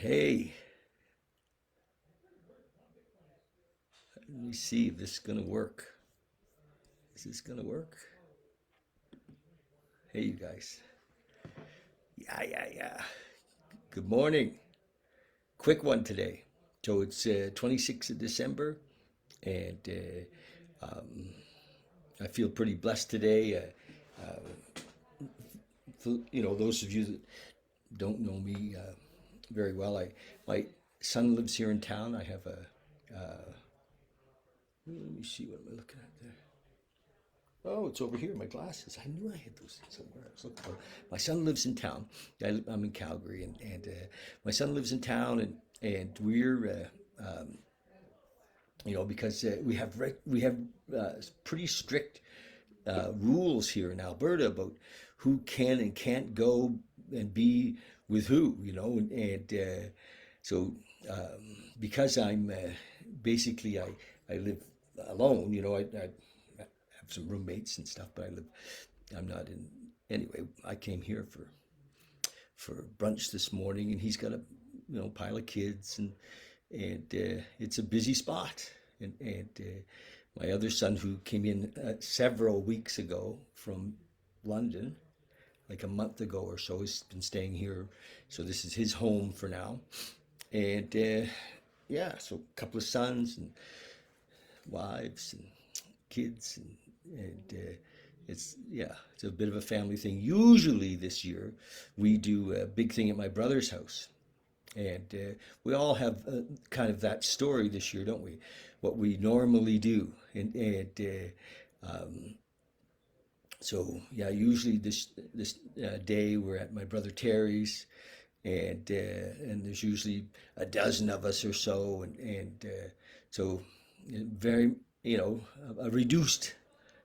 Hey, let me see if this is gonna work. Is this gonna work? Hey, you guys. Yeah, yeah, yeah. Good morning. Quick one today. So it's 26th of December, and I feel pretty blessed today. Those of you that don't know me very well, my son lives here in town. I have let me see, what am I looking at there? Oh, it's over here, my glasses. I knew I had those somewhere. I was looking for. My son lives in town. I'm in Calgary, and my son lives in town, and we're because we have pretty strict rules here in Alberta about who can and can't go and be with who, and so because I'm basically I live alone, I have some roommates and stuff, but I'm not in. Anyway, I came here for brunch this morning, and he's got a pile of kids, and it's a busy spot. And my other son, who came in several weeks ago from London, like a month ago or so, has been staying here. So this is his home for now. And yeah, so a couple of sons and wives and kids, and it's a bit of a family thing. Usually this year we do a big thing at my brother's house, and we all have kind of that story this year, don't we? What we normally do, and so yeah, usually this day we're at my brother Terry's, and there's usually a dozen of us or so, and so very a reduced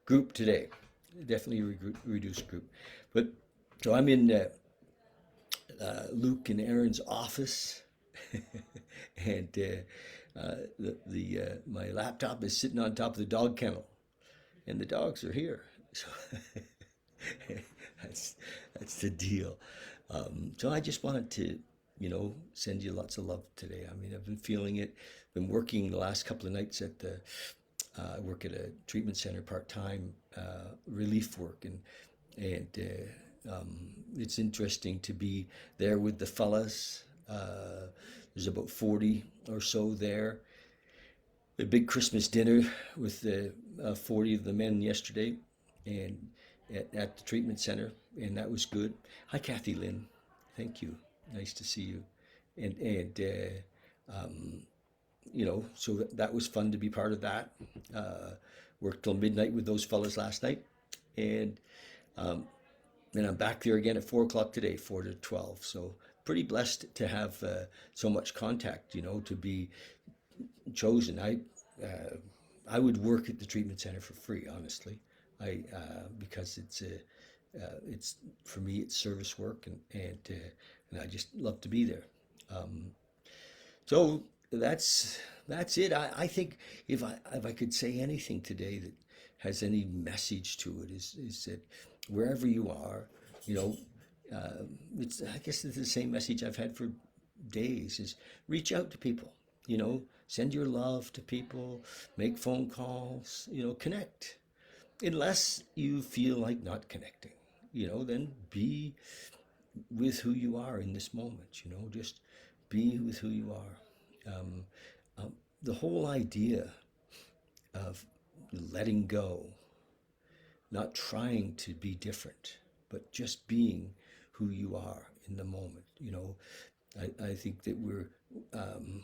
group today, definitely a reduced group, but so I'm in Luke and Aaron's office, and my laptop is sitting on top of the dog kennel, and the dogs are here. So that's that's the deal. So I just wanted to, send you lots of love today. I mean, I've been feeling it. Been working the last couple of nights at the. I work at a treatment center part time, relief work, and it's interesting to be there with the fellas. There's about 40 or so there. A big Christmas dinner with the 40 of the men yesterday, and at the treatment center, and that was good. Hi, Kathy Lynn. Thank you. Nice to see you. And so that was fun to be part of that. Uh, Worked till midnight with those fellas last night, and um, then I'm back there again at 4 o'clock today, 4 to 12. So pretty blessed to have so much contact, to be chosen. I would work at the treatment center for free, honestly. Because it's for me, it's service work, and I just love to be there. Um, so that's it. I think if I could say anything today that has any message to it, is that wherever you are, you know, it's I guess it's the same message I've had for days: is reach out to people. Send your love to people, make phone calls. Connect. Unless you feel like not connecting, then be with who you are in this moment. Just be with who you are. The whole idea of letting go, not trying to be different, but just being who you are in the moment. I think that we're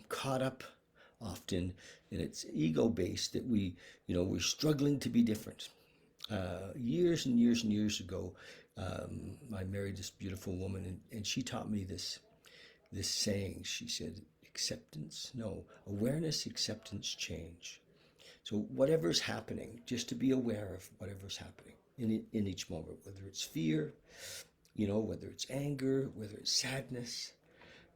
caught up often, and it's ego based, that we're struggling to be different. Years and years and years ago, I married this beautiful woman, and she taught me this saying. She said, acceptance, no, awareness, acceptance, change. So whatever's happening, just to be aware of whatever's happening in each moment, whether it's fear, whether it's anger, whether it's sadness,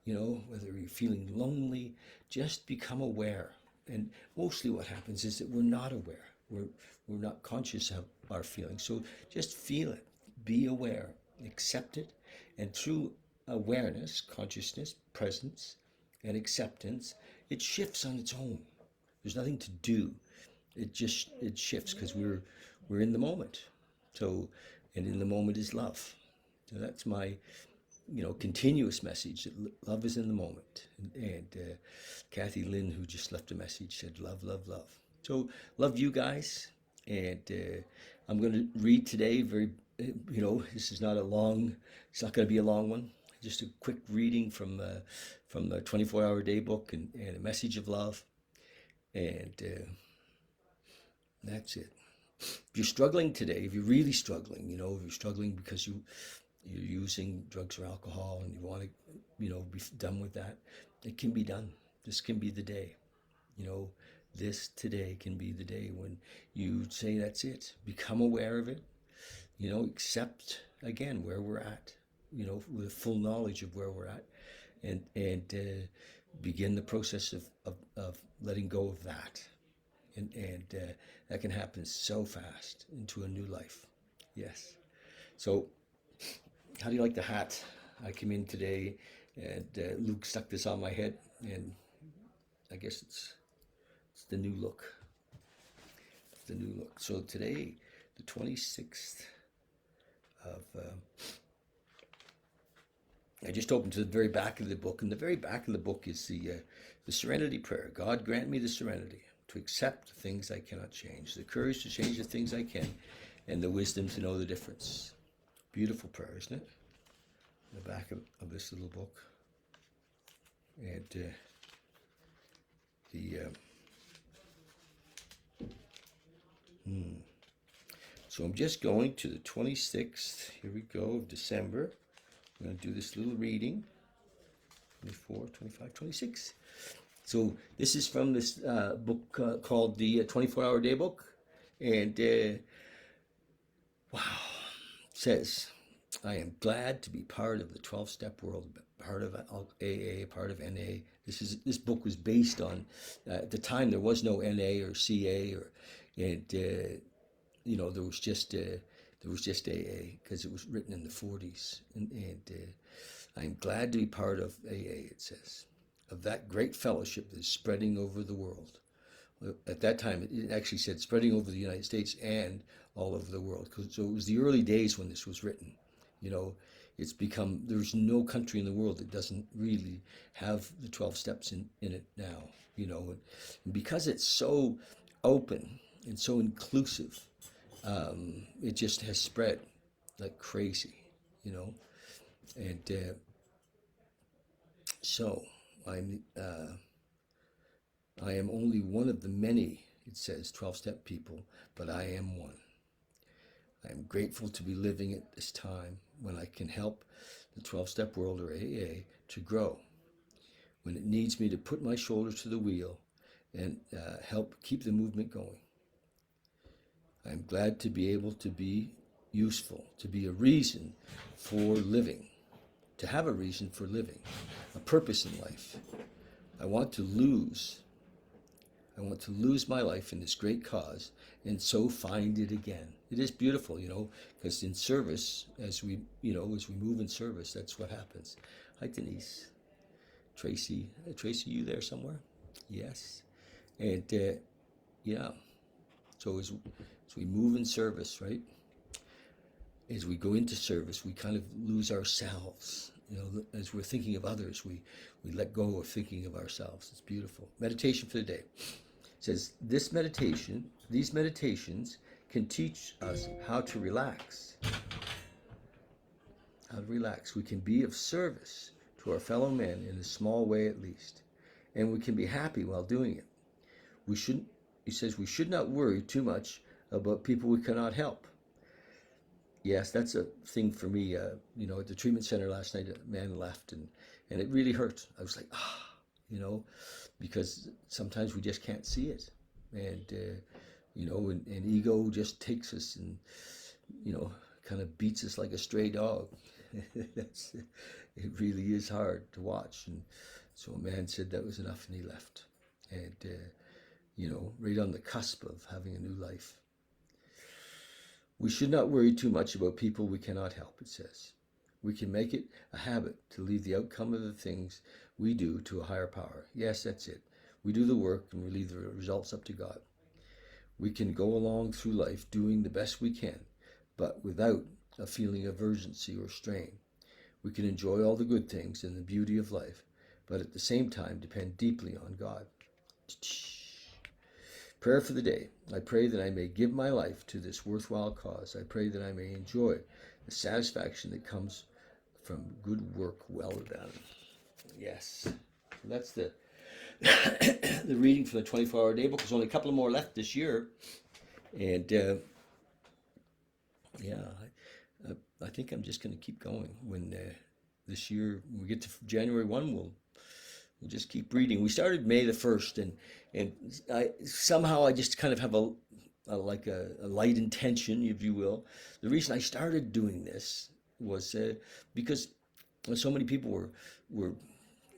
whether you're feeling lonely, just become aware. And mostly what happens is that we're not aware. We're not conscious of our feelings. So just feel it, be aware, accept it, and through awareness, consciousness, presence, and acceptance, it shifts on its own. There's nothing to do. It shifts because we're in the moment. So, and in the moment is love. So that's my continuous message that love is in the moment. And Kathy Lynn, who just left a message, said love, love, love. So love you guys, and I'm going to read today. This is not a long. It's not going to be a long one. Just a quick reading from the 24-hour day book and a message of love, and that's it. If you're struggling today, if you're really struggling, if you're struggling because you're using drugs or alcohol and you want to, be done with that, it can be done. This can be the day. This today can be the day when you say that's it. Become aware of it. Accept again where we're at. With full knowledge of where we're at, and begin the process of letting go of that. And that can happen so fast into a new life. Yes. So, how do you like the hat? I came in today, and Luke stuck this on my head, and I guess it's the new look. It's the new look. So today, the 26th of, I just opened to the very back of the book, and the very back of the book is the Serenity Prayer. God grant me the serenity to accept the things I cannot change, the courage to change the things I can, and the wisdom to know the difference. Beautiful prayer, isn't it? The back of this little book. And so I'm just going to the 26th, here we go, of December. I'm going to do this little reading, 24, 25, 26. So this is from this book called the 24-Hour Day Book. And wow, it says, I am glad to be part of the 12-step world, part of AA, part of NA. This book was based on, at the time there was no NA or CA, there was just AA because it was written in the 40s. And I'm glad to be part of AA, it says, of that great fellowship that is spreading over the world. At that time, it actually said spreading over the United States and all over the world. So it was the early days when this was written. It's become, there's no country in the world that doesn't really have the 12 steps in it now, and because it's so open and so inclusive, it just has spread like crazy, and so I am only one of the many, it says, 12-step people, but I am one. I am grateful to be living at this time when I can help the 12-step world, or AA, to grow, when it needs me to put my shoulder to the wheel and help keep the movement going. I'm glad to be able to be useful, to be a reason for living, to have a reason for living, a purpose in life. I want to lose my life in this great cause and so find it again. It is beautiful, because in service, as we move in service, that's what happens. Hi, Denise. Tracy, you there somewhere? Yes. And yeah, so as we move in service, right? As we go into service, we kind of lose ourselves. As we're thinking of others, we let go of thinking of ourselves. It's beautiful. Meditation for the day. It says, these meditations can teach us how to relax. How to relax. We can be of service to our fellow men in a small way at least. And we can be happy while doing it. He says, we should not worry too much about people we cannot help. Yes, that's a thing for me. At the treatment center last night, a man left, and it really hurt. I was like, because sometimes we just can't see it. And, and ego just takes us and, kind of beats us like a stray dog. It really is hard to watch. And so a man said that was enough, and he left. And, right on the cusp of having a new life. We should not worry too much about people we cannot help, it says. We can make it a habit to leave the outcome of the things we do to a higher power. Yes, that's it. We do the work and we leave the results up to God. We can go along through life doing the best we can, but without a feeling of urgency or strain. We can enjoy all the good things and the beauty of life, but at the same time depend deeply on God. Prayer for the day. I pray that I may give my life to this worthwhile cause. I pray that I may enjoy the satisfaction that comes from good work well done. Yes. That's the the reading for the 24-hour day book. There's only a couple more left this year. And I think I'm just going to keep going. When this year, when we get to January 1, we'll just keep reading. We started May the 1st, and I just kind of have a light intention, if you will. The reason I started doing this was because so many people were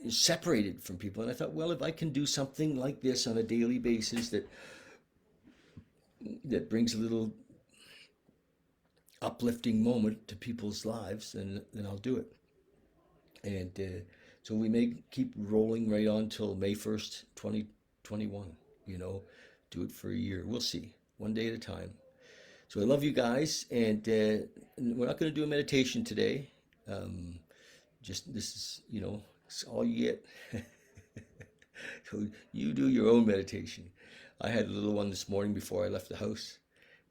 separated from people, and I thought, well, if I can do something like this on a daily basis that brings a little uplifting moment to people's lives, then I'll do it. And so we may keep rolling right on till May 1st, 2021, do it for a year. We'll see, one day at a time. So I love you guys, and we're not going to do a meditation today. Just this is, it's all you get. So you do your own meditation. I had a little one this morning before I left the house,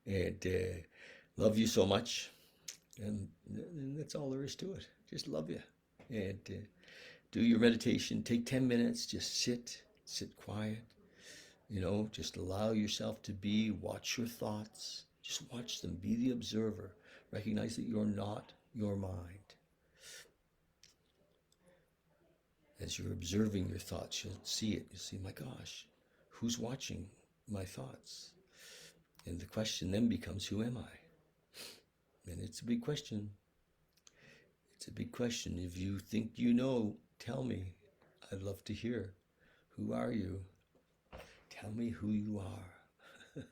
and love you so much, and that's all there is to it. Just love you, and do your meditation. Take 10 minutes. Just sit quiet. Just allow yourself to be. Watch your thoughts. Just watch them. Be the observer. Recognize that you're not your mind. As you're observing your thoughts, you'll see it. You'll see, my gosh, who's watching my thoughts? And the question then becomes, who am I? And it's a big question. It's a big question. If you think you know, tell me. I'd love to hear. Who are you? Tell me who you are.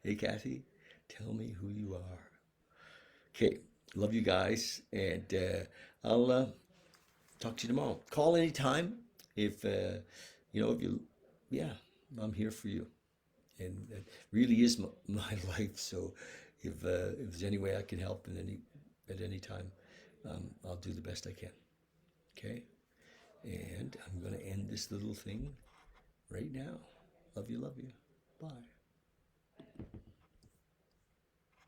Hey, Kathy, tell me who you are. Okay, love you guys, and I'll talk to you tomorrow. Call anytime if I'm here for you. And it really is my life. So if there's any way I can help at any time, I'll do the best I can. Okay? And I'm going to end this little thing right now. Love you, love you. Bye.